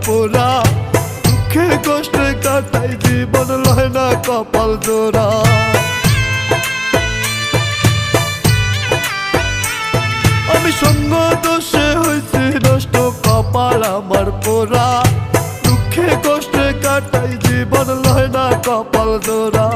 পোড়া, দুঃখে কষ্টে কাটাই জীবন লয় না কপাল জোড়া। আমি সঙ্গ দোষে হয়েছি নষ্ট, কপাল আমার পোড়া, দুঃখে কষ্টে কাটাই জীবন লয় না কপাল জোড়া।